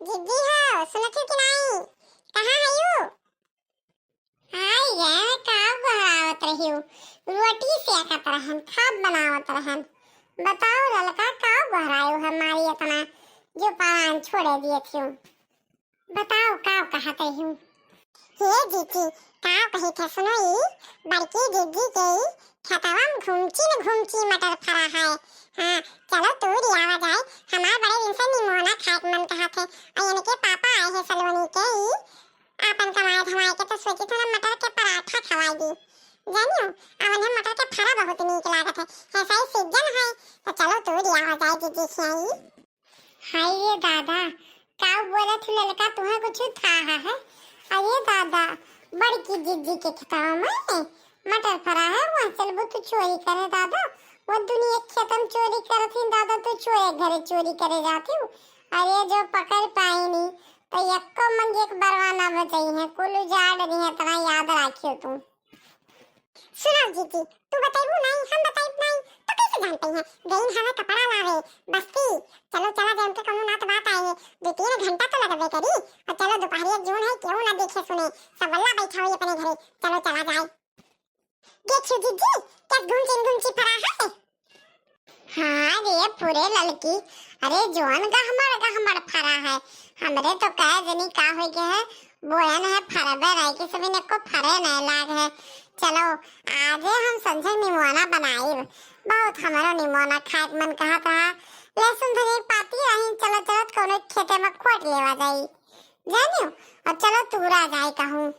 जिद्दी हो सुनत हो कि नहीं? कहाँ है यू? हाय ये का बनावत रही हूँ। रोटी सेकत रहन, खाब बनावत रहन। बताओ ललका का बहरायो हमारी इतना जो पान छोड़े दिए थे। बताओ का कहते हूँ। हे जीजी का कही थे सुनो ई बड़की जीजी के खेतवा में घूमची मटर फरा है। हाँ चलो तू रियावा जाए हमार बड़े दिन से निमोना खाए मन कहा थे और यानी के पापा आए हैं सलोनी के ई आपन कमाए धमाए के तो सोची थोड़ा मटर के पराठा खवाई दी जानियो अवन हम मटर के फरा बहुत नीक लागत है ऐसा ही सीजन है तो चलो तू रियावा जाए जीजी से आई। हाय ये दादा का बोला थे ललका तुम्हें कुछ था है? अरे दादा बड़की जीजी के खेतवा में मटर फरा है वहाँ चलबो तू चोरी करे दादा वो दुनिया खेतम चोरी करती दादा तो चोरे घरे चोरी करे जाती हूँ। अरे जो पकड़ पाई नहीं तो यक्को मंगे एक बरवाना बचाई है कुल उजाड़ रही है तना याद रखियो तुम। सुनो जीजी तू बताइबू नहीं हम बताइब नहीं तो कैसे जानते हैं गईन हमें कपड़ा लावे बस्ती चलो चला जाए तो कौनो नात बात आई है 2-3 घंटा तो लगबे करी और चलो दोपहरिया जून है क्यों ना देखे सुने सबल्ला बैठा हुई अपने घरे चलो चला जाए। देखियो जीजी क्या घूमची फरा है। हाँ रे पूरे ललकी अरे जोन गहमड़ फरा है हमरे तो कह जनी का हो गया है बोयन है फरबे रह के सभी ने को फरे नहीं लाग है। चलो आज हम संजय निमोना बनाई बहुत हमारा निमोना खाए मन कहा लहसुन धनिया पाती रही चलो चलो कोनो खेते में खोट लेवा जाई जानियो और चलो तूरा जाए कहूँ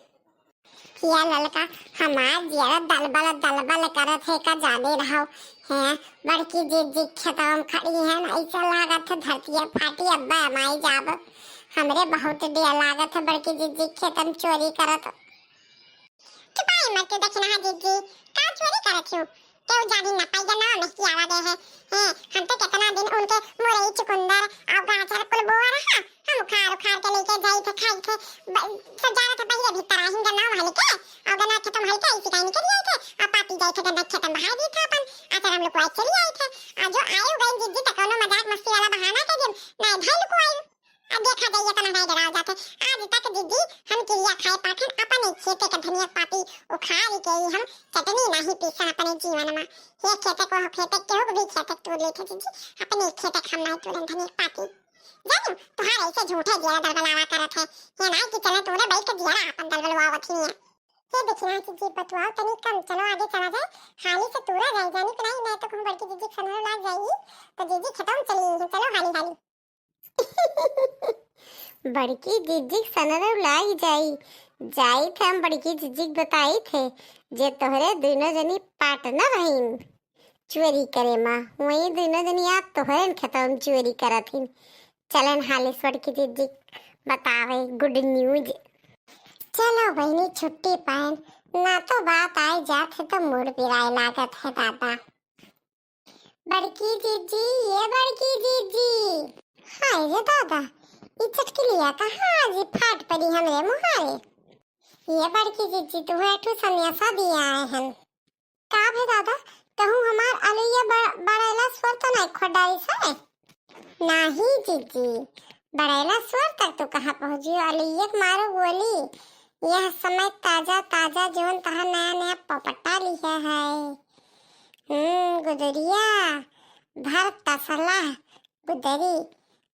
किया ललका हमार जिया दलबल करत है का जाने रहो है बड़की जीजी खेतवा में खड़ी है ऐसा लागत है धरती फाटी अब्बा हमारी जाब हमरे बहुत डर लागत है बड़की जीजी खेतम चोरी करत छुपाई मत देखना है जीजी का चोरी करत हूँ क्यों जानी न पाई ना नहीं आवा दे है हम तो कितना दिन उनके मोरई चुकंदर और गाजर कुल बोआ रहा हम उखाड़ के लेके जाई थे खाई थे सजारा था पहले भीतर आहिंगा ना वाले के और गना खत्म हल्का इसी का निकल गए थे और पाती जाए थे गंदा खत्म बहा दी था अपन आकर हम लोग को चली आई थे और जो आए गए जिद्दी तक कोनो मजाक मस्ती वाला बहाना के दिन नहीं भाई को आई अब देखा जाइए तना नहीं डरा जाते आज तक जिद्दी हम किरिया खाए पाथन अपने खेते का धनिया पाती उखाड़ के हम चटनी नहीं पीसा अपने जीवन में ये खेते को भी खेते तोड़ लेते जिद्दी अपने खेते हम नहीं तोड़न धनिया पाती जानो तुम्हारे ऐसे झूठे दिया दलबलावा करत है ये नहीं कि चले तूने बैठ के दिया अपन दलबलवा वथी है ये देखना जीजी बतवाओ तनी कम चलो आगे चला जाए हाली से तूरा जाए जानी कि नहीं तो कहूं बड़की जीजी सनर लाग जाएगी तो जीजी खत्म चली है चलो हाली हाली बड़की जीजी सनर लाग जाई थे हम बड़की जीजी बताई थे जे तोहरे दोनों जनी पार्टनर हईन चोरी करे मां वही दोनों जनी आप तोहरे खत्म चोरी करथिन चलन हालेश्वर की जीजी बतावे गुड न्यूज। चलो बहनी छुट्टी पाएन ना तो बात आई जात है तो मुड़ पिराए लागत है दादा। बड़की जीजी ये बड़की जीजी हाय रे दादा ये चटकिलिया कहाँ जी फाट पड़ी हमरे मुहारे ये बड़की जीजी तू है ठू सन्यासा दिया आए हैं का भे दादा कहूँ हमार अलैया बड़ेला स्वर तो नहीं खोडाई से नहीं जीजी बड़ेला स्वर तक तो कहाँ पहुँची अलैया मारो गोली यह समय ताजा जोन तहा नया पपटा लिया है गुदरिया भर तसला गुदरी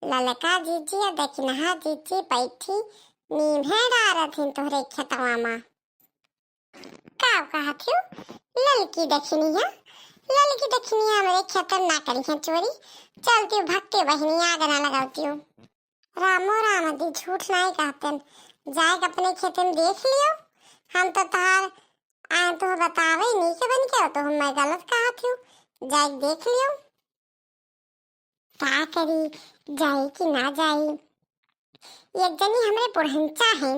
ललका जीजी या दक्षिणा जीजी बैठी नींभे डारथिन तोहरे खेतवा मा का कहा थी ललकी दक्षिणिया मेरे खेतन ना करी है चोरी चलती भक्के बहनी आग ना लगाती हूँ रामो राम दी झूठ नहीं कहते जाए अपने खेत में देख लियो हम तो तार आए तो बतावे नहीं के बन के तो मैं गलत कहा थी जाए देख लियो क्या करी जाए कि ना जाए एक जनी हमरे पुरहंचा है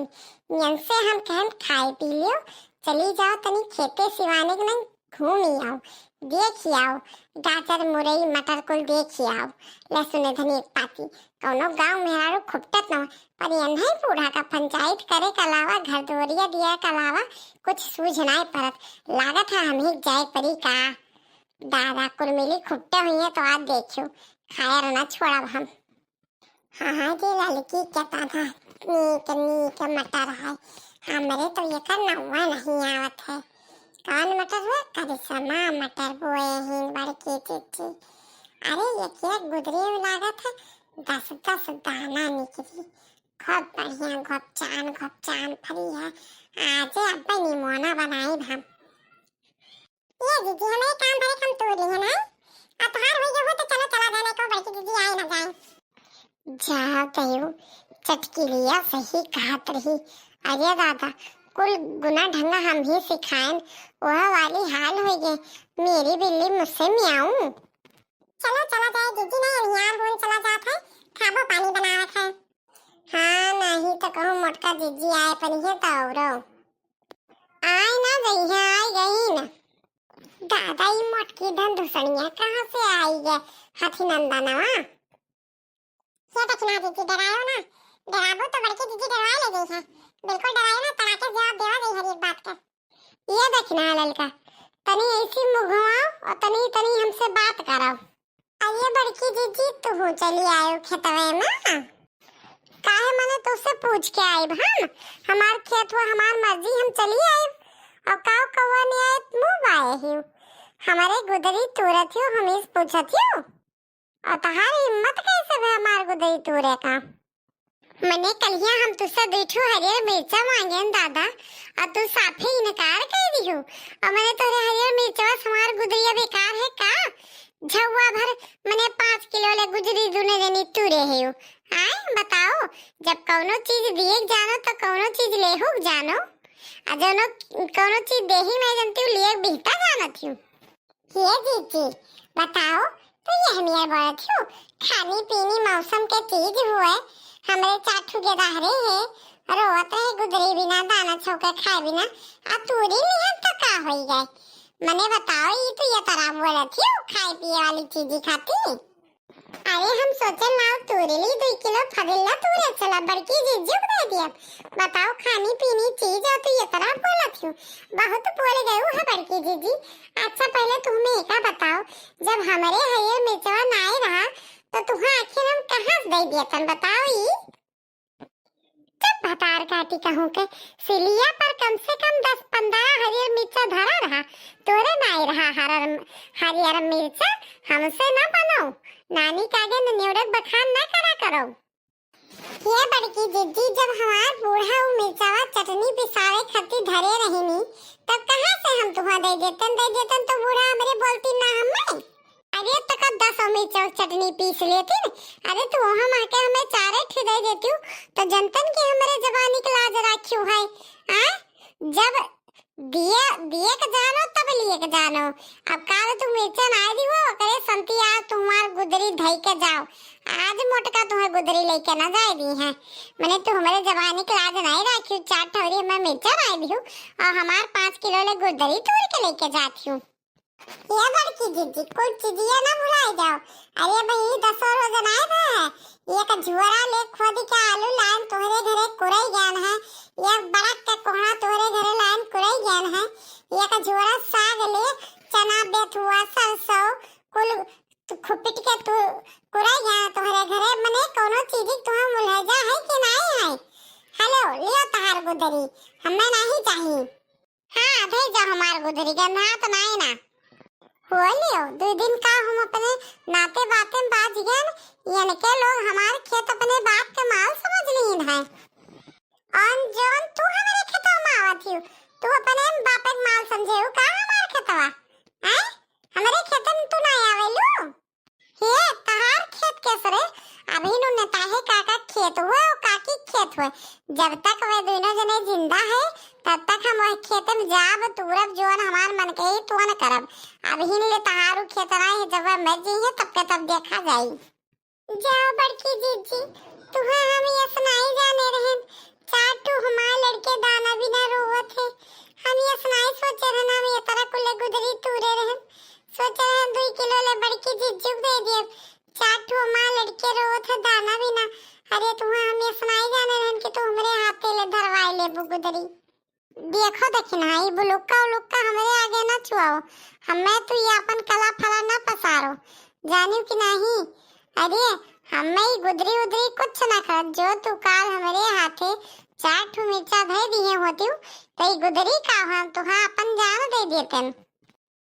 यन से हम कहन खाए पी लियो चली जाओ तनी खेते सिवाने के नहीं घूमी आओ देखी आओ गाजर मुरई मटर कुल देखी आओ लहसुन धनिया पाती कौनो गांव में हारो खुपटत न पर ये नहीं बूढ़ा का पंचायत करे के अलावा घर दोरिया दिया के अलावा कुछ सूझ नहीं पड़त लागत है हमें जाए परी का दादा कुल मिली खुपटे हुई है तो आज देखियो खाया रहना छोड़ा हम हाँ हाँ जी लड़की कहता था नीक मटर है। हमरे तो ये करना हुआ नहीं आवत है। कौन मटर है? करिश्मा मटर बोए हैं बड़की चीची। अरे ये क्या गुदरी में लागत है। 10 दाना निकली। खूब बढ़िया घोपचान फरी है। आज अब्बा निमोना बनाए हम। ये दीदी हमें काम भरे कम तोड़ी है ना। अतहार हो गया हो तो चलो चला जाने को बड़की दीदी आए ना जाए। जा तयू चटकी लिया सही कहत रही। अरे दादा कुल गुना ढंगा हम ही सिखाएं। वह वाली हाल हो गए। मेरी बिल्ली मुझसे मियाऊं। चलो चला जाए दीदी नहीं यार बोल चला जात है। खाबो पानी बनावत है। हाँ नहीं तो कहूँ मोटका दीदी आए पर ये तौरो आए ना गई है आई गई ना। दादा ये मोटकी धुसड़िया कहाँ से आई है? हाथी नंदनवा क्या दक्षिणा दीदी डरायो ना। डराबो तो बड़की दीदी डरवा ले गई है। बिल्कुल डरायो ना तड़ाके जवाब देवा गई हर एक बात का। ये दक्षिणा ललका तनी ऐसी मुंह घुमाओ और तनी हमसे बात कराओ। आइए बड़की दीदी तू हो चली आयो खेतवे में। काहे मने तुझसे पूछ के आई हम। हमार खेत हुआ हमार मर्जी हम चली आई। और काव कौवा ने आए मुंह बाए ही। हमारे गुदरी तुरत हो हम इस पूछत हो। और तहारी हिम्मत कैसे है हमार गुदरी तुरे का। मने कलिया हम तुझसे बैठो हरियर मिर्चा मांगे दादा और तू साफे इनकार कर दियो। और मने तोरे हरियर मिर्चा हमार गुदरिया बेकार है का। झुआ भर मने 5 किलो ले गुजरी दुने जनी तुरे है। आए बताओ जब कौनो चीज दिए जानो तो कौनो चीज लेहु जानो। आ जनो कौनो चीज देही मैं जानती हूँ लिए बिहता जानती हूँ। ये जीजी बताओ तो ये हमिया बोलत हूँ खानी पीनी मौसम के चीज हुए हमरे चाटू के दाहरे है। रोवत है गुदरी बिना दाना छौके खाए बिना आ तूरी निहन तो का होई गए। मने बताओ ये तो ये तरह बोलत हूँ खाए पिए वाली चीज खाती। अरे हम सोचे नाव तूरी ली 2 किलो फगिल्ला तूरे चला बड़की जीजू को दे दिया। बताओ खानी पीनी चीज है तो ये तरह बोलत हूँ। बहुत बोल गए है बड़की जीजी। अच्छा पहले तुम्हें एक बताओ जब हमारे हरियर मिर्चवा नाई रहा तो तुम्हें आखिर हम कहाँ दे दिया तन बताओ ये। जब भतार काटी कहूँ के सिलिया पर कम से कम 10-15 हरियर मिर्चा धरा रहा तोरे नाई रहा हरियर मिर्चा हमसे ना बनाओ। नानी कागे नियोड़क बखान ना करा करो। ये बड़की जिद्दी जब हमार बूढ़ा मिर्चावा चटनी पिसावे खती धरे रहीनी तब कहाँ से हम तुम्हें दे देतन तो बूढ़ा हमरे बोलती ना हमें। अरे तो कब 10 मिर्चा चटनी पीस लेती। अरे तू हम आके हमें 4 दे देती हूँ तो जनतन की हमारे जवानी की लाज राखी है। जब दिए के जानो तब लिए के जानो। अब काल तू मिर्चा ना दी हो करे संती आ तुम्हार गुदरी धई के जाओ। आज मोटका तुम्हें गुदरी लेके ना जाए दी है। मैंने तो हमारे जवानी की लाज नहीं राखी। 4 ठौरी मैं मिर्चा ना दी हूँ और हमार 5 किलो ले गुदरी तोड़ के लेके जाती हूँ। ये बड़की जीजी कोई चीजिया ना भुलाई जाओ। अरे भाई 10 रोज बनाए थे। ये का जुआरा ले खोद के आलू लाइन तोहरे घरे कुरई ज्ञान है। ये बड़क के कोहड़ा तोहरे घरे लाइन कुरई ज्ञान है। ये का जुआरा साग ले चना बेथुआ सरसों कुल खुपिट के तू कुरई ज्ञान तोहरे घरे मने कोनो चीज तुहा मुलहजा है कि नहीं है। हेलो लियो तहार गुदरी हमें नहीं चाहिए। हां भेज जा हमार गुदरी गंधा तो नहीं ना हो लियो 2 दिन का हम अपने नाते बातें बाज गए यानी के लोग हमारे खेत अपने बाप के माल समझ लीन है। और जोन तू हमारे खेतों में आवत ही तू अपने बाप के माल समझे हो का हमारे खेतवा है। हमारे खेत में तू ना आवेलू। हे तहार खेत कैसे अभी नु नेताहे काका खेत हुए और काकी खेत हुए। जब तक वे दोनों जने जिंदा है तब तक हम वह खेत में जाब तुरब जोन हमार मन के ही तुअन करब। अभी ले तहारू खेत रहा है जब मर जी है तब के तब देखा जाई। जाओ बड़की जीजी तुम्हें हम ये सुनाई जाने रहे चाटू हमारे लड़के दाना बिना रोवत है। हम ये सुनाई सोचे रहे ना ये तरह कुले गुदरी तूरे रहे सोचे रहे 2 किलो ले बड़की जीजू दे दिए। चाटू हमारे लड़के रोवत है दाना बिना। अरे तुम्हें हम ये सुनाई जाने रहे कि तू हमरे हाथे ले धरवाई ले गुदरी। देखो देखना ये बुलुक्का उलुक्का हमरे आगे ना छुआओ। हमें तो ये अपन कला फला ना पसारो जानियो कि नहीं। अरे हमें गुदरी उदरी कुछ ना कर, जो तू काल हमारे हाथे 4 मिर्चा धर दिए होती तो ये गुदरी का हम तुहा अपन जान दे देते।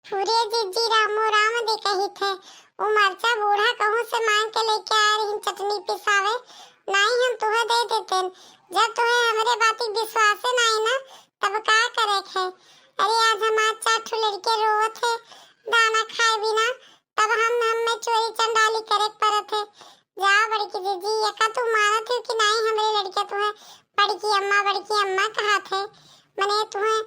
पूरे जीजी रामो राम दे कही थे वो मरचा बूढ़ा कहूं से मांग के लेके आ रही चटनी पिसावे, नहीं हम तुम्हें दे देते। जब तुम्हें हमारे बात की विश्वास नहीं ना तब का करे थे। अरे आज हम 4 लड़के रोवत थे दाना खाए बिना, तब हम में चोरी चंडाली करे पर थे। जा बड़की जीजी ये का तू मानत हो कि नहीं हमारे लड़के तुम्हें बड़की अम्मा कहा थे। मैंने तुम्हें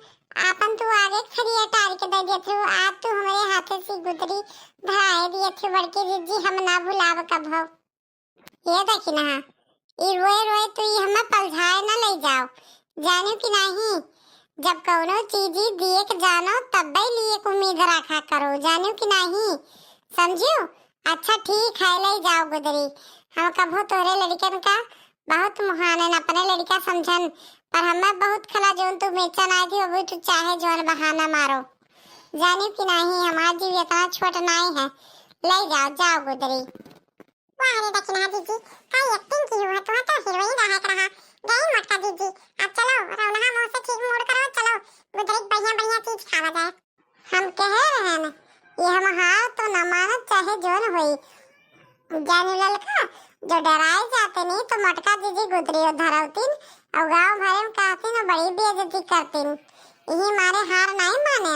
आपन तू आगे खड़ी अटार के दे दिए थे, आज तू हमारे हाथे से गुदरी धराए दिए थे। बड़की जीजी हम ना भुलाव कब हो। ये देखी ना ये रोए रोए तो ये हमें पलझाए ना ले जाओ, जानो कि नहीं। जब कौनो चीज दिए के जानो तब ही लिए उम्मीद रखा करो, जानो कि नहीं, समझियो। अच्छा ठीक है ले जाओ गुदरी। हम कभो तोरे लड़कन का बहुत मुहानन अपने लड़का समझन, पर हमें बहुत खला जोन तू बेचन आई थी अभी तू चाहे जोन बहाना मारो, जानो कि नहीं। हमारा जीव इतना छोटा नहीं है, ले जाओ जाओ गुदरी। वाह रे दक्षिणा दीदी का एक्टिंग की हुआ तो हीरोइन रहा कर रहा गई मटका दीदी। अब चलो रौनहा मुंह से ठीक मोड़ करो, चलो गुदरी बढ़िया बढ़िया चीज खावा जाए। हम कह रहे हैं ये हम हार तो न मानत चाहे जोन होई, जाने ललका जो डराए जाते नहीं तो मटका दीदी गुदरी धरावतीन और गांव भरे में कहती न बड़ी बेइज्जती करतीन, यही मारे हार नहीं माने।